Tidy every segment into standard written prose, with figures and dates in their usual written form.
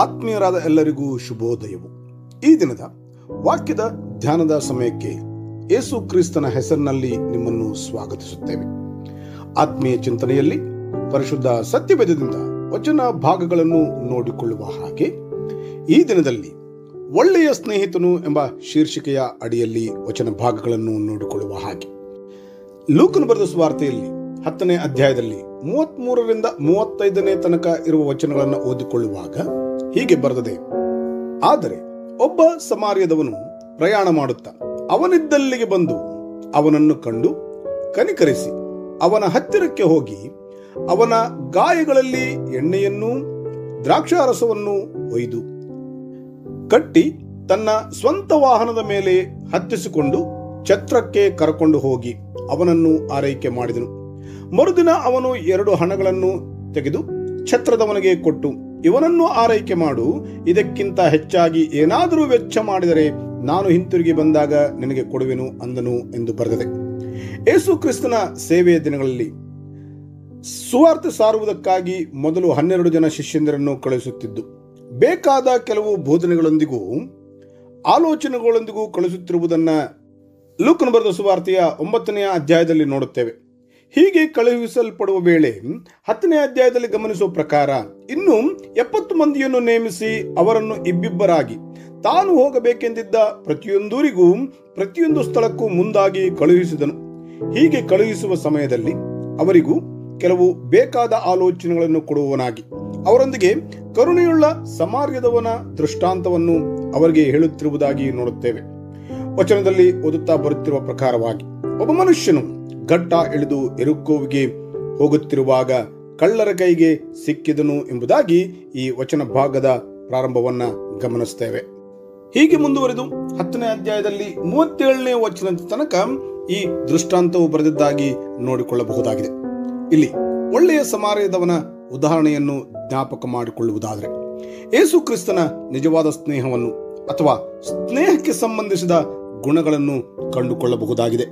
ಆತ್ಮೀಯರಾದ ಎಲ್ಲರಿಗೂ ಶುಭೋದಯವು. ಈ ದಿನದ ವಾಕ್ಯದ ಧ್ಯಾನದ ಸಮಯಕ್ಕೆ ಯೇಸು ಕ್ರಿಸ್ತನ ಹೆಸರಿನಲ್ಲಿ ನಿಮ್ಮನ್ನು ಸ್ವಾಗತಿಸುತ್ತೇವೆ. ಆತ್ಮೀಯ ಚಿಂತನೆಯಲ್ಲಿ ಪರಿಶುದ್ಧ ಸತ್ಯವೇದದಿಂದ ವಚನ ಭಾಗಗಳನ್ನು ನೋಡಿಕೊಳ್ಳುವ ಹಾಗೆ ಈ ದಿನದಲ್ಲಿ ಒಳ್ಳೆಯ ಸ್ನೇಹಿತನು ಎಂಬ ಶೀರ್ಷಿಕೆಯ ಅಡಿಯಲ್ಲಿ ವಚನ ಭಾಗಗಳನ್ನು ನೋಡಿಕೊಳ್ಳುವ ಹಾಗೆ ಲೂಕನು ಬರೆದ ಸುವಾರ್ತೆಯಲ್ಲಿ 10ನೇ ಅಧ್ಯಾಯದಲ್ಲಿ 33ರಿಂದ 35ನೇ ತನಕ ಇರುವ ವಚನಗಳನ್ನು ಓದಿಕೊಳ್ಳುವಾಗ ಹೀಗೆ ಬರೆದಿದೆ. ಆದರೆ ಒಬ್ಬ ಸಮಾರ್ಯದವನು ಪ್ರಯಾಣ ಮಾಡುತ್ತಾ ಅವನಿದ್ದಲ್ಲಿಗೆ ಬಂದು ಅವನನ್ನು ಕಂಡು ಕನಿಕರಿಸಿ ಅವನ ಹತ್ತಿರಕ್ಕೆ ಹೋಗಿ ಅವನ ಗಾಯಗಳಲ್ಲಿ ಎಣ್ಣೆಯನ್ನೂ ದ್ರಾಕ್ಷಾರಸವನ್ನು ಒಯ್ದು ಕಟ್ಟಿ ತನ್ನ ಸ್ವಂತ ವಾಹನದ ಮೇಲೆ ಹತ್ತಿಸಿಕೊಂಡು ಛತ್ರಕ್ಕೆ ಕರಕೊಂಡು ಹೋಗಿ ಅವನನ್ನು ಆರೈಕೆ ಮಾಡಿದನು. ಮರುದಿನ ಅವನು 2 ಹಣಗಳನ್ನು ತೆಗೆದು ಛತ್ರದವನಿಗೆ ಕೊಟ್ಟು, ಇವನನ್ನು ಆರೈಕೆ ಮಾಡು, ಇದಕ್ಕಿಂತ ಹೆಚ್ಚಾಗಿ ಏನಾದರೂ ವೆಚ್ಚ ಮಾಡಿದರೆ ನಾನು ಹಿಂತಿರುಗಿ ಬಂದಾಗ ನಿನಗೆ ಕೊಡುವೆನು ಅಂದನು ಎಂದು ಬರೆದಿದೆ. ಯೇಸು ಕ್ರಿಸ್ತನ ಸೇವೆಯ ದಿನಗಳಲ್ಲಿ ಸುವಾರ್ತೆ ಸಾರುವುದಕ್ಕಾಗಿ ಮೊದಲು 12 ಜನ ಶಿಷ್ಯಂದಿರನ್ನು ಕಳುಹಿಸುತ್ತಿದ್ದು, ಬೇಕಾದ ಕೆಲವು ಬೋಧನೆಗಳೊಂದಿಗೂ ಆಲೋಚನೆಗಳೊಂದಿಗೂ ಕಳುಹಿಸುತ್ತಿರುವುದನ್ನು ಲೂಕನು ಬರೆದ ಸುವಾರ್ತೆಯ 9ನೇ ಅಧ್ಯಾಯದಲ್ಲಿ ನೋಡುತ್ತೇವೆ. ಹೀಗೆ ಕಳುಹಿಸಲ್ಪಡುವ ವೇಳೆ 10ನೇ ಅಧ್ಯಾಯದಲ್ಲಿ ಗಮನಿಸುವ ಪ್ರಕಾರ ಇನ್ನು 70 ಮಂದಿಯನ್ನು ನೇಮಿಸಿ ಅವರನ್ನು ಇಬ್ಬಿಬ್ಬರಾಗಿ ತಾನು ಹೋಗಬೇಕೆಂದಿದ್ದ ಪ್ರತಿಯೊಂದೂರಿಗೂ ಪ್ರತಿಯೊಂದು ಸ್ಥಳಕ್ಕೂ ಮುಂದಾಗಿ ಕಳುಹಿಸಿದನು. ಹೀಗೆ ಕಳುಹಿಸುವ ಸಮಯದಲ್ಲಿ ಅವರಿಗೂ ಕೆಲವು ಬೇಕಾದ ಆಲೋಚನೆಗಳನ್ನು ಕೊಡುವವನಾಗಿ ಅವರೊಂದಿಗೆ ಕರುಣೆಯುಳ್ಳ ಸಮಾರ್ಯದವನ ದೃಷ್ಟಾಂತವನ್ನು ಅವರಿಗೆ ಹೇಳುತ್ತಿರುವುದಾಗಿ ನೋಡುತ್ತೇವೆ. ವಚನದಲ್ಲಿ ಓದುತ್ತಾ ಬರುತ್ತಿರುವ ಪ್ರಕಾರವಾಗಿ ಒಬ್ಬ ಮನುಷ್ಯನು ಘಟ್ಟ ಇಳಿದು ಯೆರಿಕೋವಿಗೆ ಹೋಗುತ್ತಿರುವಾಗ ಕಳ್ಳರ ಕೈಗೆ ಸಿಕ್ಕಿದನು ಎಂಬುದಾಗಿ ಈ ವಚನ ಭಾಗದ ಪ್ರಾರಂಭವನ್ನ ಗಮನಿಸ್ತೇವೆ. ಹೀಗೆ ಮುಂದುವರೆದು 10ನೇ ಅಧ್ಯಾಯದಲ್ಲಿ 37ನೇ ವಚನದ ತನಕ ಈ ದೃಷ್ಟಾಂತವು ಬರೆದಿದ್ದಾಗಿ ನೋಡಿಕೊಳ್ಳಬಹುದಾಗಿದೆ. ಇಲ್ಲಿ ಒಳ್ಳೆಯ ಸಮಾರ್ಯದವನ ಉದಾಹರಣೆಯನ್ನು ಜ್ಞಾಪಕ ಮಾಡಿಕೊಳ್ಳುವುದಾದರೆ ಯೇಸು ಕ್ರಿಸ್ತನ ನಿಜವಾದ ಸ್ನೇಹವನ್ನು ಅಥವಾ ಸ್ನೇಹಕ್ಕೆ ಸಂಬಂಧಿಸಿದ ಗುಣಗಳನ್ನು ಕಂಡುಕೊಳ್ಳಬಹುದಾಗಿದೆ.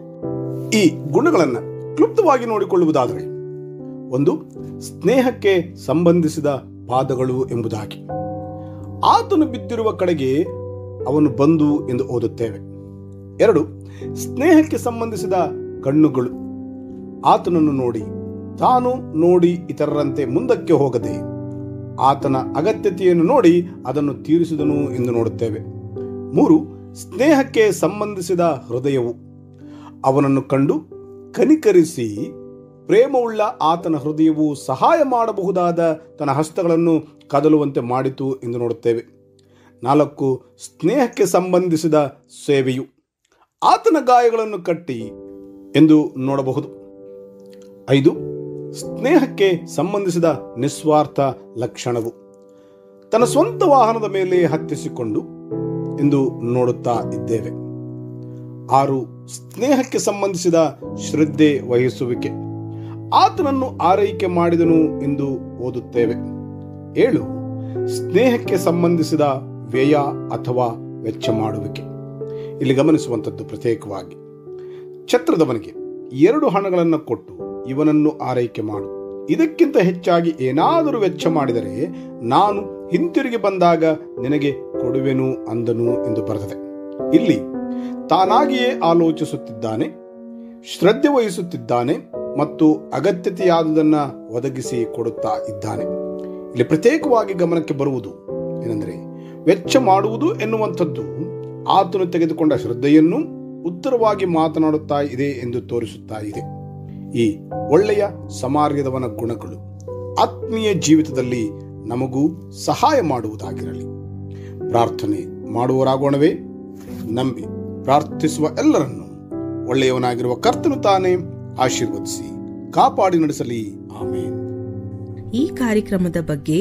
ಈ ಗುಣಗಳನ್ನು ಕ್ಲುಪ್ತವಾಗಿ ನೋಡಿಕೊಳ್ಳುವುದಾದರೆ, 1, ಸ್ನೇಹಕ್ಕೆ ಸಂಬಂಧಿಸಿದ ಪಾದಗಳು ಎಂಬುದಾಗಿ. ಆತನು ಬಿದ್ದಿರುವ ಕಡೆಗೆ ಅವನು ಬಂದು ಎಂದು ಓದುತ್ತೇವೆ. 2, ಸ್ನೇಹಕ್ಕೆ ಸಂಬಂಧಿಸಿದ ಕಣ್ಣುಗಳು. ಆತನನ್ನು ನೋಡಿ ತಾನು ನೋಡಿ ಇತರರಂತೆ ಮುಂದಕ್ಕೆ ಹೋಗದೆ ಆತನ ಅಗತ್ಯತೆಯನ್ನು ನೋಡಿ ಅದನ್ನು ತೀರಿಸಿದನು ಎಂದು ನೋಡುತ್ತೇವೆ. 3, ಸ್ನೇಹಕ್ಕೆ ಸಂಬಂಧಿಸಿದ ಹೃದಯವು. ಅವನನ್ನು ಕಂಡು ಕನಿಕರಿಸಿ ಪ್ರೇಮವುಳ್ಳ ಆತನ ಹೃದಯವು ಸಹಾಯ ಮಾಡಬಹುದಾದ ತನ್ನ ಹಸ್ತಗಳನ್ನು ಕದಲುವಂತೆ ಮಾಡಿತು ಎಂದು ನೋಡುತ್ತೇವೆ. 4, ಸ್ನೇಹಕ್ಕೆ ಸಂಬಂಧಿಸಿದ ಸೇವೆಯು. ಆತನ ಗಾಯಗಳನ್ನು ಕಟ್ಟಿ ಎಂದು ನೋಡಬಹುದು. 5, ಸ್ನೇಹಕ್ಕೆ ಸಂಬಂಧಿಸಿದ ನಿಸ್ವಾರ್ಥ ಲಕ್ಷಣವು. ತನ್ನ ಸ್ವಂತ ವಾಹನದ ಮೇಲೆ ಹತ್ತಿಸಿಕೊಂಡು ಎಂದು ನೋಡುತ್ತಾ ಇದ್ದೇವೆ. 6, ಸ್ನೇಹಕ್ಕೆ ಸಂಬಂಧಿಸಿದ ಶ್ರದ್ಧೆ ವಹಿಸುವಿಕೆ. ಆತನನ್ನು ಆರೈಕೆ ಮಾಡಿದನು ಎಂದು ಓದುತ್ತೇವೆ. 7, ಸ್ನೇಹಕ್ಕೆ ಸಂಬಂಧಿಸಿದ ವ್ಯಯ ಅಥವಾ ವೆಚ್ಚ ಮಾಡುವಿಕೆ. ಇಲ್ಲಿ ಗಮನಿಸುವಂಥದ್ದು ಪ್ರತ್ಯೇಕವಾಗಿ ಛತ್ರದವನಿಗೆ 2 ಹಣಗಳನ್ನು ಕೊಟ್ಟು ಇವನನ್ನು ಆರೈಕೆ ಮಾಡು, ಇದಕ್ಕಿಂತ ಹೆಚ್ಚಾಗಿ ಏನಾದರೂ ವೆಚ್ಚ ಮಾಡಿದರೆ ನಾನು ಹಿಂತಿರುಗಿ ಬಂದಾಗ ನಿನಗೆ ಕೊಡುವೆನು ಅಂದನು ಎಂದು ಬರೆದಿದೆ. ಇಲ್ಲಿ ತಾನಾಗಿಯೇ ಆಲೋಚಿಸುತ್ತಿದ್ದಾನೆ, ಶ್ರದ್ಧೆ ವಹಿಸುತ್ತಿದ್ದಾನೆ ಮತ್ತು ಅಗತ್ಯತೆಯಾದುದನ್ನು ಒದಗಿಸಿ ಕೊಡುತ್ತಾ ಇದ್ದಾನೆ. ಇಲ್ಲಿ ಪ್ರತ್ಯೇಕವಾಗಿ ಗಮನಕ್ಕೆ ಬರುವುದು ಏನೆಂದರೆ, ವೆಚ್ಚ ಮಾಡುವುದು ಎನ್ನುವಂಥದ್ದು ಆತನು ತೆಗೆದುಕೊಂಡ ಶ್ರದ್ಧೆಯನ್ನು ಉತ್ತರವಾಗಿ ಮಾತನಾಡುತ್ತಾ ಇದೆ ಎಂದು ತೋರಿಸುತ್ತಾ ಇದೆ. ಈ ಒಳ್ಳೆಯ ಸಮಾರ್ಯದವನ ಗುಣಗಳು ಆತ್ಮೀಯ ಜೀವಿತದಲ್ಲಿ ನಮಗೂ ಸಹಾಯ ಮಾಡುವುದಾಗಿರಲಿ. ಪ್ರಾರ್ಥನೆ ಮಾಡುವವರಾಗೋಣವೇ? ನಂಬಿ ಪ್ರಾರ್ಥಿಸುವ ಎಲ್ಲರನ್ನು ಒಳ್ಳೆಯವನಾಗಿರುವ ಕರ್ತನು ತಾನೇ ಆಶೀರ್ವದಿಸಿ ಕಾಪಾಡಿ ನಡೆಸಲಿ. ಆಮೇನ್. ಈ ಕಾರ್ಯಕ್ರಮದ ಬಗ್ಗೆ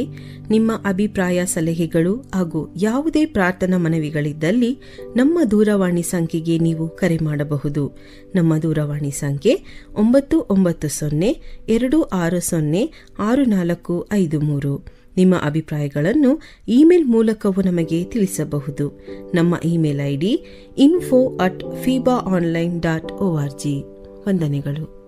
ನಿಮ್ಮ ಅಭಿಪ್ರಾಯ, ಸಲಹೆಗಳು ಹಾಗೂ ಯಾವುದೇ ಪ್ರಾರ್ಥನಾ ಮನವಿಗಳಿದ್ದಲ್ಲಿ ನಮ್ಮ ದೂರವಾಣಿ ಸಂಖ್ಯೆಗೆ ನೀವು ಕರೆ ಮಾಡಬಹುದು. ನಮ್ಮ ದೂರವಾಣಿ ಸಂಖ್ಯೆ 9902606453. ನಿಮ್ಮ ಅಭಿಪ್ರಾಯಗಳನ್ನು ಇಮೇಲ್ ಮೂಲಕವೂ ನಮಗೆ ತಿಳಿಸಬಹುದು. ನಮ್ಮ ಇಮೇಲ್ ಐಡಿ info@fibaonline.org. ವಂದನೆಗಳು.